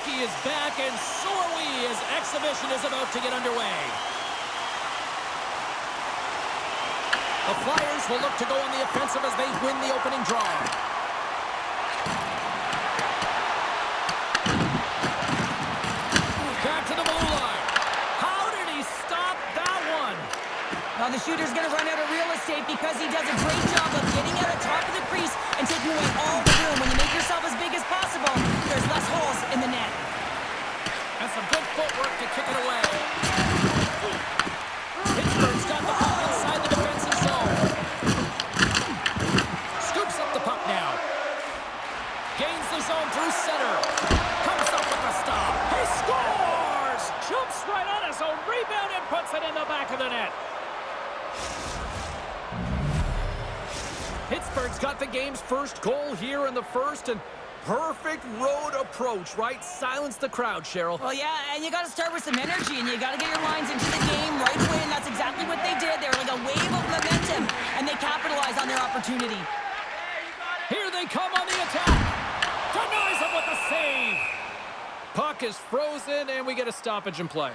hockey is back, and so are we as exhibition is about to get underway. The Flyers will look to go on the offensive as they win the opening draw. Back to the blue line. How did he stop that one? Well, the shooter's going to run out of real estate because he does a great job of getting out of top of the crease and taking away all the room. When you make yourself as big as possible, there's less holes in the net. And some good footwork to kick it away. Pittsburgh's got the puck inside the defensive zone. Scoops up the puck now. Gains the zone through center. Comes up with the stop. He scores! Jumps right on his own rebound and puts it in the back of the net. Pittsburgh's got the game's first goal here in the first, and perfect road approach, right? Silence the crowd, Cheryl. Well, yeah, and you got to start with some energy, and you got to get your lines into the game right away, and that's exactly what they did. They were like a wave of momentum, and they capitalized on their opportunity. Here they come on the attack. Denies him with the save. Puck is frozen, and we get a stoppage in play.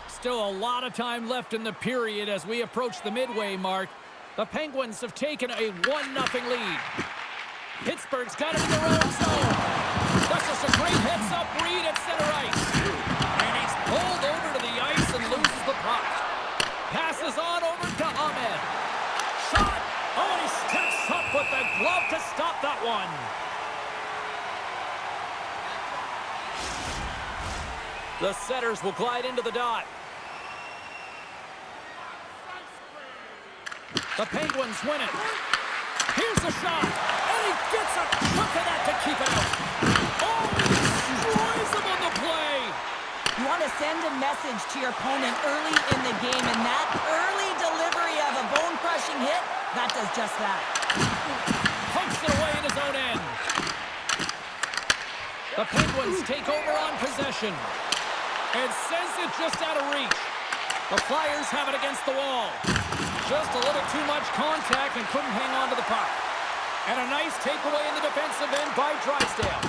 Still a lot of time left in the period as we approach the midway mark. The Penguins have taken a 1-0 lead. Pittsburgh's got it in their own zone. That's just a great heads-up read at center ice. And he's pulled over to the ice and loses the puck. Passes on over to Ahmed. Shot. Oh, and he steps up with the glove to stop that one. The setters will glide into the dot. The Penguins win it. Here's the shot. And he gets a chunk of that to keep it out. Oh, he destroys him on the play. You want to send a message to your opponent early in the game, and that early delivery of a bone-crushing hit, that does just that. Pumps it away in his own end. The Penguins take over on possession and sends it just out of reach. The Flyers have it against the wall. Just a little too much contact and couldn't hang on to the puck. And a nice takeaway in the defensive end by Drysdale.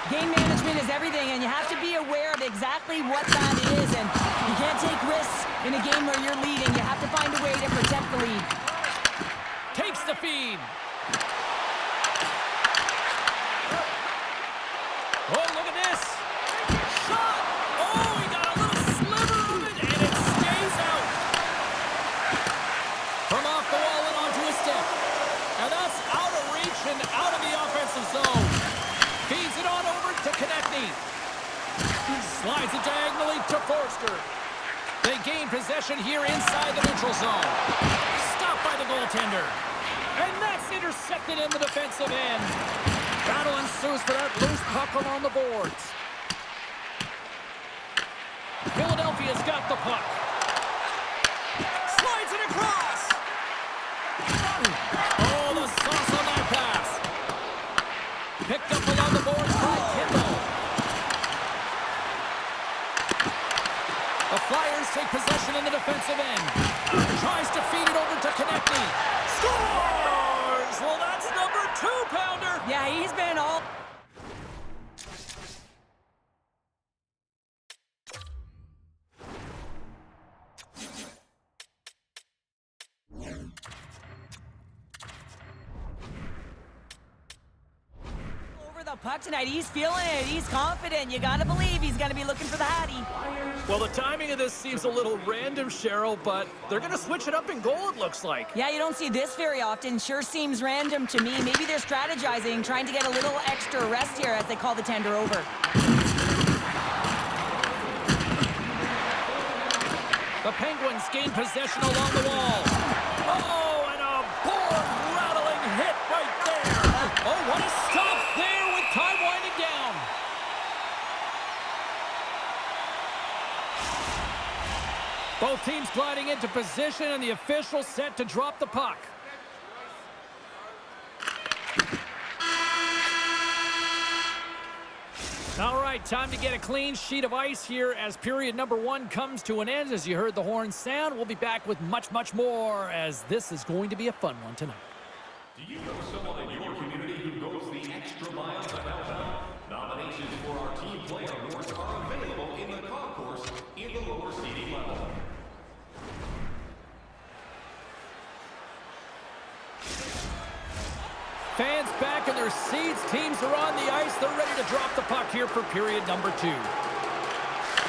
Game management is everything, and you have to be aware of exactly what that is. And you can't take risks in a game where you're leading. You have to find a way to protect the lead. Takes the feed. Oh, look at this. Shot. Oh, he got a little sliver of it, and it stays out. From off the wall and onto his stick. And that's out of reach and out of the offensive zone. Feeds it on over to Konechny. Slides it diagonally to Forster. They gain possession here inside the neutral zone. Stopped by the goaltender. And that's intercepted in the defensive end. Battle ensues for that loose puck along the boards. Philadelphia's got the puck. Slides it across. Oh, the sauce on that pass. Picked up along the boards by Kindle. The Flyers take possession in the defensive end. Tries to feed it over to Konechny. Scores! Well, that's number 2-pounder. Yeah, he's been all... the puck tonight. He's feeling it. He's confident. You got to believe he's going to be looking for the Hattie. Well, the timing of this seems a little random, Cheryl, but they're going to switch it up in goal, it looks like. Yeah, you don't see this very often. Sure seems random to me. Maybe they're strategizing, trying to get a little extra rest here as they call the tender over. The Penguins gain possession along the wall. Oh, and a board-rattling hit right there. Oh, what a stop there with time winding down. Both teams gliding into position, and the official set to drop the puck. All right, time to get a clean sheet of ice here as period number 1 comes to an end. As you heard the horn sound, we'll be back with much, much more, as this is going to be a fun one tonight. Do you know someone in your community who goes the extra mile to help out? Play areas are available in the concourse in the lower seating level. Fans back in their seats. Teams are on the ice. They're ready to drop the puck here for period number 2.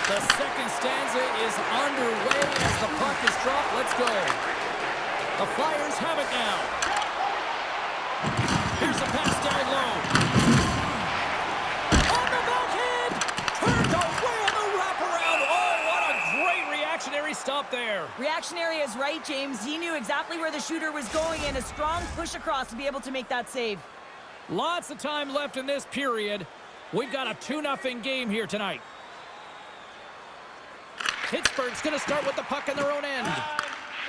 The second stanza is underway as the puck is dropped. Let's go. The Flyers have it now. Here's a pass down low. On the backhand! Turned away on the wraparound. Oh, what a great reactionary stop there. Reactionary is right, James. He knew exactly where the shooter was going and a strong push across to be able to make that save. Lots of time left in this period. We've got a 2-0 game here tonight. Pittsburgh's going to start with the puck in their own end.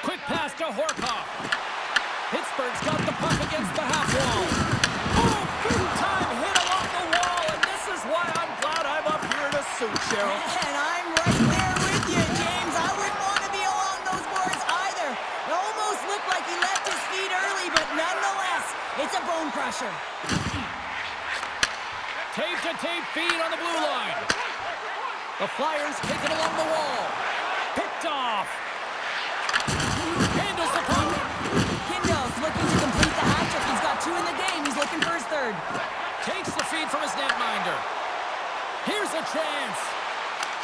Quick pass to Horkoff. Pittsburgh's got the puck against the half wall. Oh, big-time hit along the wall, and this is why I'm glad I'm up here in a suit, Cheryl. And I'm right there with you, James. I wouldn't want to be along those boards either. It almost looked like he left his feet early, but nonetheless, it's a bone crusher. Tape-to-tape feed on the blue line. The Flyers take it along the wall. Picked off. Handles the puck. Kindle's looking to complete the hat-trick. He's got 2 in the game. He's looking for his 3rd. Takes the feed from his netminder. Here's a chance.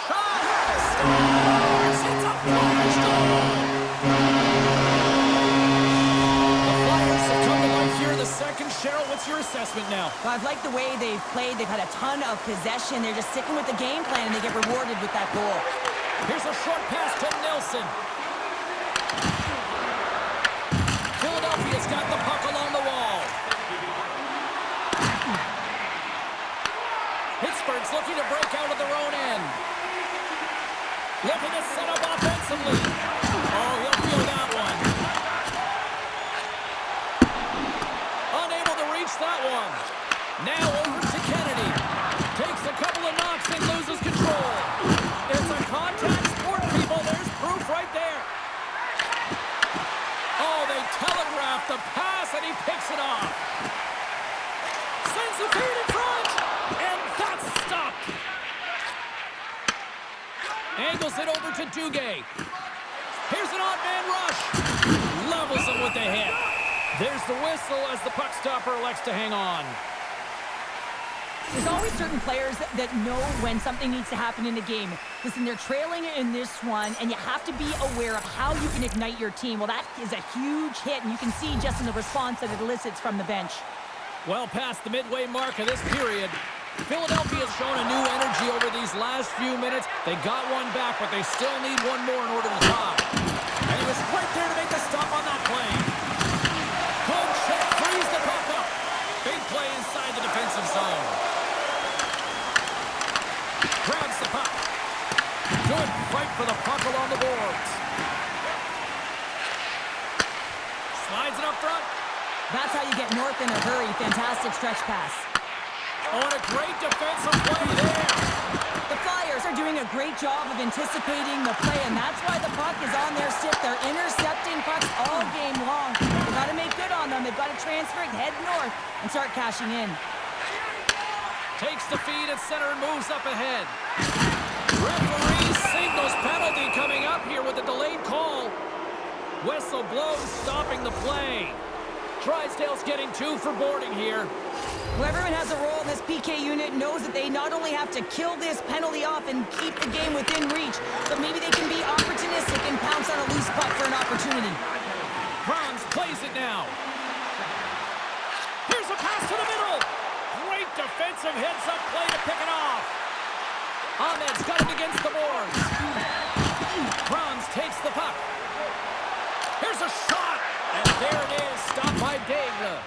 Shot. Scores. It's a Flyers goal. The Flyers have come to life here in the second. Cheryl, what's your assessment now? Well, I've liked the way they've played. They've had a ton of possession. They're just sticking with the game plan, and they get rewarded with that goal. Here's a short pass to Nelson. Philadelphia's got the puck along the wall. Pittsburgh's looking to break out of their own end. Looking to set up offensively. Oh, he'll feel that one. Unable to reach that one. Now over to Kennedy. Takes a couple of knocks and loses control. It's a contact sport, people. There's proof right there. Oh, they telegraphed the pass, and he picks it off. Sends the feed in front, and that's stopped. Angles it over to Duguay. Here's an odd man rush. Levels him with the hit. There's the whistle as the puck stopper elects to hang on. There's always certain players that know when something needs to happen in a game. Listen, they're trailing in this one, and you have to be aware of how you can ignite your team. Well, that is a huge hit, and you can see just in the response that it elicits from the bench. Well past the midway mark of this period, Philadelphia's shown a new energy over these last few minutes. They got one back, but they still need one more in order to tie. And he was right there to make the stop on that play. Good check, frees the puck up. Big play inside the defensive zone. Grabs the puck. Good fight for the puck along the boards. Slides it up front. That's how you get north in a hurry. Fantastic stretch pass. Oh, and a great defensive play there. The Flyers are doing a great job of anticipating the play, and that's why the puck is on their stick. They're intercepting pucks all game long. They've got to make good on them. They've got to transfer it, head north, and start cashing in. Takes the feed at center and moves up ahead. Referee signals penalty coming up here with a delayed call. Whistle blows, stopping the play. Drysdale's getting 2 for boarding here. Well, everyone has a role in this PK unit, knows that they not only have to kill this penalty off and keep the game within reach, but maybe they can be opportunistic and pounce on a loose puck for an opportunity. Franz plays it now. Here's a pass to the middle. Great defensive heads-up play to pick it off. Ahmed's got it against the boards. Franz takes the puck. Here's a shot. And there it is, stopped by Daigle.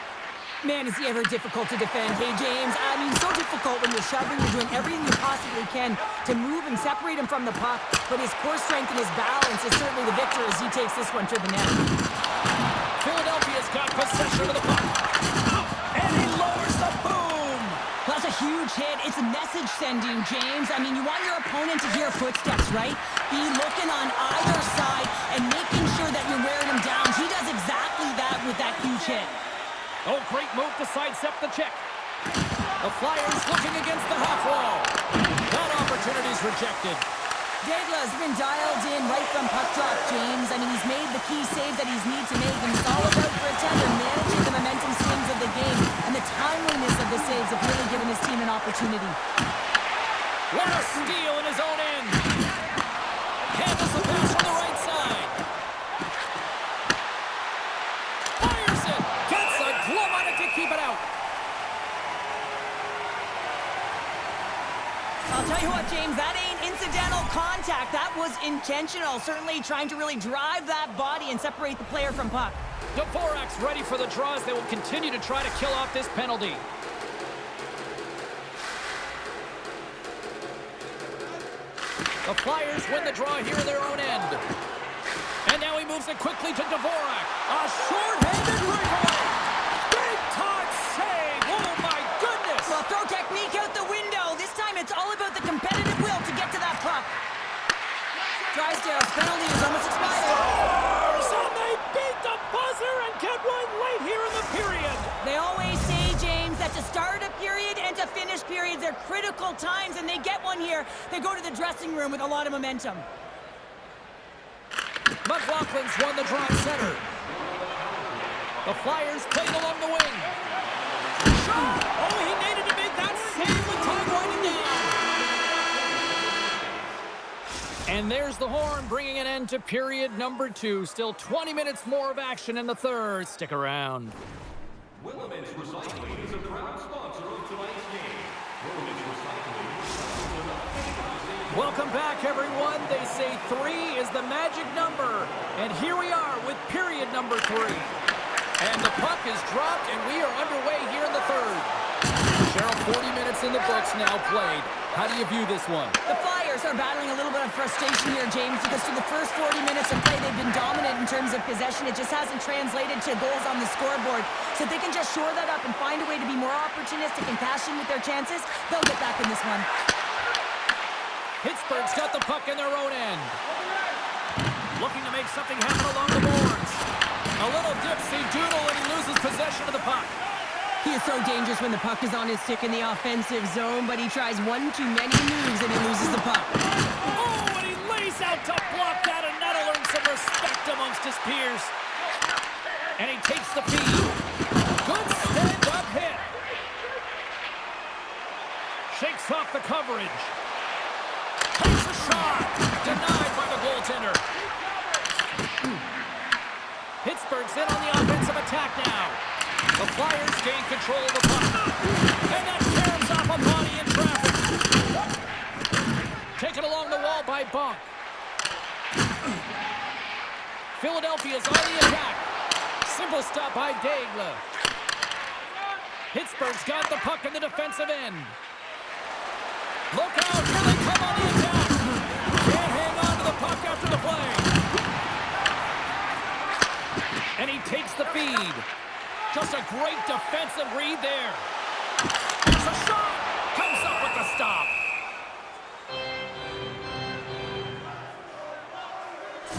Man, is he ever difficult to defend. Hey, James, I mean, so difficult when you're shoving, you're doing everything you possibly can to move and separate him from the puck, but his core strength and his balance is certainly the victor as he takes this one to the net. Philadelphia's got possession of the puck. And he lowers the boom. That's a huge hit. It's a message sending, James. I mean, you want your opponent to hear footsteps, right? Be looking on either side and making sure that you're wearing him down. He does exactly that with that huge hit. Oh, great move to sidestep the check. The Flyers looking against the half wall. opportunities rejected. Degla's been dialed in right from puck drop, James. I mean, he's made the key save that he's need to make, and it's all about for a tender managing the momentum swings of the game, and the timeliness of the saves have really given his team an opportunity. What a steal in his own end. Handles the pass from the right side. Fires it. Gets a glove on it to keep it out. I'll tell you what, James, that ain't incidental contact. That was intentional. Certainly trying to really drive that body and separate the player from puck. Dvorak's ready for the draws. They will continue to try to kill off this penalty. The Flyers win the draw here in their own end. And now he moves it quickly to Dvorak. A short-handed breakaway. Big-time save. Oh, my goodness. Well, throw technique out the window. This time it's all about the competitive will to get to that puck. Drysdale's penalty is almost expired. And they beat the buzzer and get one late here in the period. They always say, James, that to start a period and to finish periods are critical times, and they get one here. They go to the dressing room with a lot of momentum. McLaughlin's won the draw at center. The Flyers played along the wing. Shot! Oh, he needed to make that save with time winding down. And there's the horn, bringing an end to period number 2. Still 20 minutes more of action in the third. Stick around. Willemins Recycling is a proud sponsor of tonight's game. Willemins Recycling recycles enough. Welcome back, everyone. They say 3 is the magic number. And here we are with period number 3. And the puck is dropped, and we are underway here in the third. Cheryl, 40 minutes in the books now played. How do you view this one? The Flyers are battling a little bit of frustration here, James, because through the first 40 minutes of play, they've been dominant in terms of possession. It just hasn't translated to goals on the scoreboard. So if they can just shore that up and find a way to be more opportunistic and cash in with their chances, they'll get back in this one. Pittsburgh's got the puck in their own end. Looking to make something happen along the boards. A little dipsy doodle and he loses possession of the puck. He is so dangerous when the puck is on his stick in the offensive zone, but he tries one too many moves and he loses the puck. Oh, and he lays out to block that, and that'll earn some respect amongst his peers. And he takes the feed. Good stand-up hit. Shakes off the coverage. Takes a shot. Denied by the goaltender. Pittsburgh's in on the offensive attack now. The Flyers gain control of the puck. And that tears off a body in traffic. Taken along the wall by Bunk. Philadelphia's on the attack. Simple stop by Degla. Pittsburgh's got the puck in the defensive end. Look out, here they come on the attack. Can't hang on to the puck after the play. And he takes the feed. Just a great defensive read there. There's a shot. Comes up with the stop.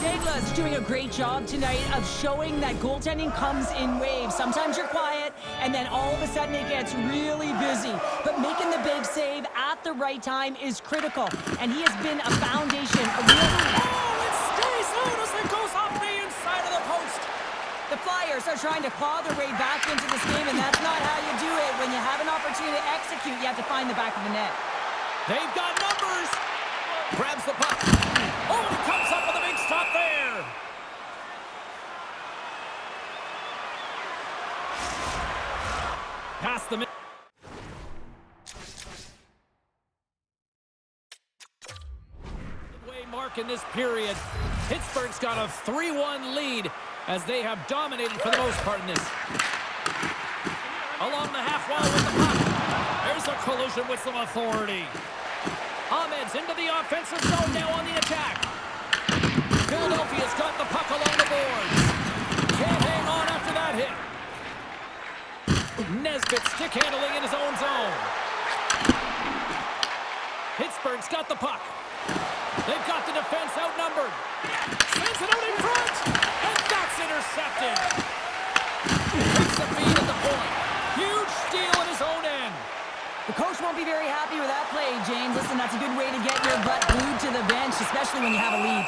Degla's doing a great job tonight of showing that goaltending comes in waves. Sometimes you're quiet, and then all of a sudden it gets really busy. But making the big save at the right time is critical. And he has been a foundation. Oh, it stays out as it goes off the inside of the post. The Flyers are trying to claw their way back into this game, and that's not how you do it. When you have an opportunity to execute, you have to find the back of the net. They've got numbers. Grabs the puck. Oh, and he comes up with a big stop there. Past the midway mark in this period. Pittsburgh's got a 3-1 lead as they have dominated for the most part in this. Along the half wall with the puck. There's a collision with some authority. Ahmed's into the offensive zone now on the attack. Philadelphia's got the puck along the boards. Can't hang on after that hit. Nesbitt stick handling in his own zone. Pittsburgh's got the puck. They've got the defense outnumbered. Sends it out in front. And that's intercepted. Takes the feed at the point. Huge steal in his own end. The coach won't be very happy with that play, James. Listen, that's a good way to get your butt glued to the bench, especially when you have a lead.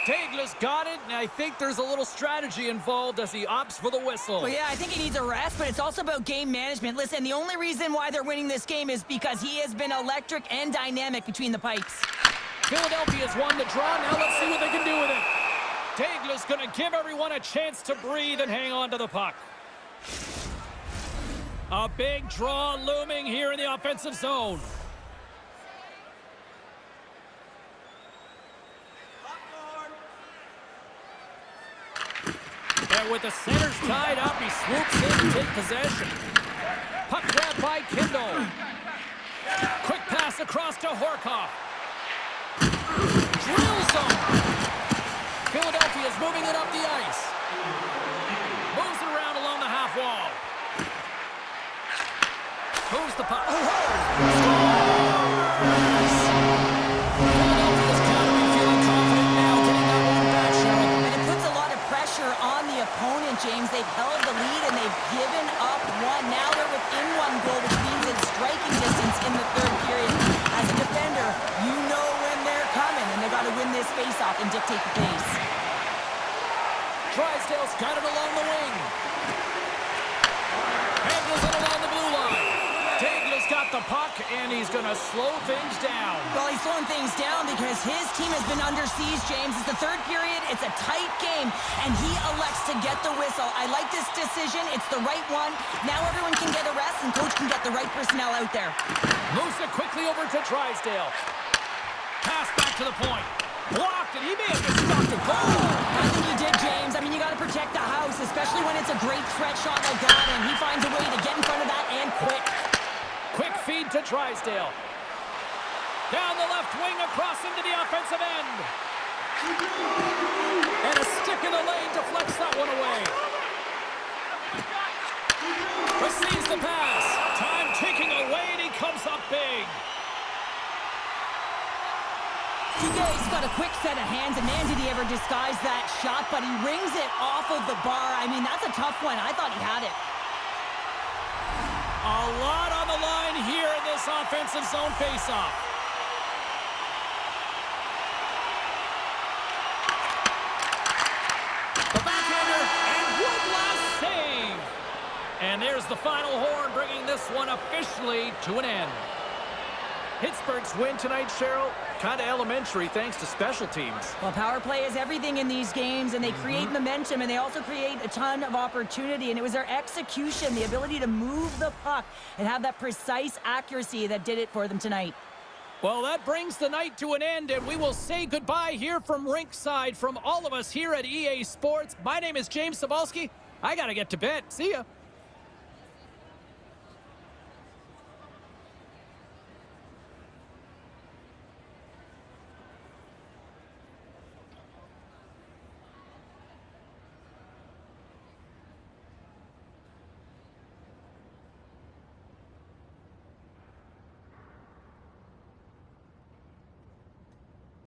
Taglia's got it, and I think there's a little strategy involved as he opts for the whistle. Well, yeah, I think he needs a rest, but it's also about game management. Listen, the only reason why they're winning this game is because he has been electric and dynamic between the pipes. Philadelphia's won the draw. Now let's see what they can do with it. Taglia's going to give everyone a chance to breathe and hang on to the puck. A big draw looming here in the offensive zone. And with the centers tied up, he swoops in to take possession. Puck grab by Kindle. Quick pass across to Horkoff. Drills him. Philadelphia's moving it up the ice. Moves it around along the half wall. Moves the puck. Philadelphia's got to be feeling confident now, getting that one back, Cheryl. And it puts a lot of pressure on the opponent, James. They've held the lead and they've given up one. Now they're within one goal, which means it's striking distance in the third period. As a defender, you know when they're coming, and they've got to win this faceoff and dictate the pace. Drysdale's got it along the wing. Handles it along the blue line. Taglia's got the puck, and he's going to slow things down. Well, he's slowing things down because his team has been under siege, James. It's the third period. It's a tight game, and he elects to get the whistle. I like this decision. It's the right one. Now everyone can get a rest, and coach can get the right personnel out there. Moves it quickly over to Drysdale. Pass back to the point. Blocked, and he may have just stopped a goal. I think he did, James. I mean, you got to protect the house, especially when it's a great threat shot like that, and he finds a way to get in front of that and quick. Quick feed to Drysdale. Down the left wing, across into the offensive end. And a stick in the lane deflects that one away. Receives the pass. Time ticking away, and he comes up big. TJ's got a quick set of hands, and man, did he ever disguise that shot, but he rings it off of the bar. I mean, that's a tough one. I thought he had it. A lot on the line here in this offensive zone faceoff. The backhander, and one last save. And there's the final horn, bringing this one officially to an end. Pittsburgh's win tonight, Cheryl, kind of elementary thanks to special teams. Well, power play is everything in these games, and they create momentum, and they also create a ton of opportunity, and it was their execution, the ability to move the puck and have that precise accuracy that did it for them tonight. Well, that brings the night to an end, and we will say goodbye here from rinkside from all of us here at EA Sports. My name is James Cebulski. I got to get to bed. See ya.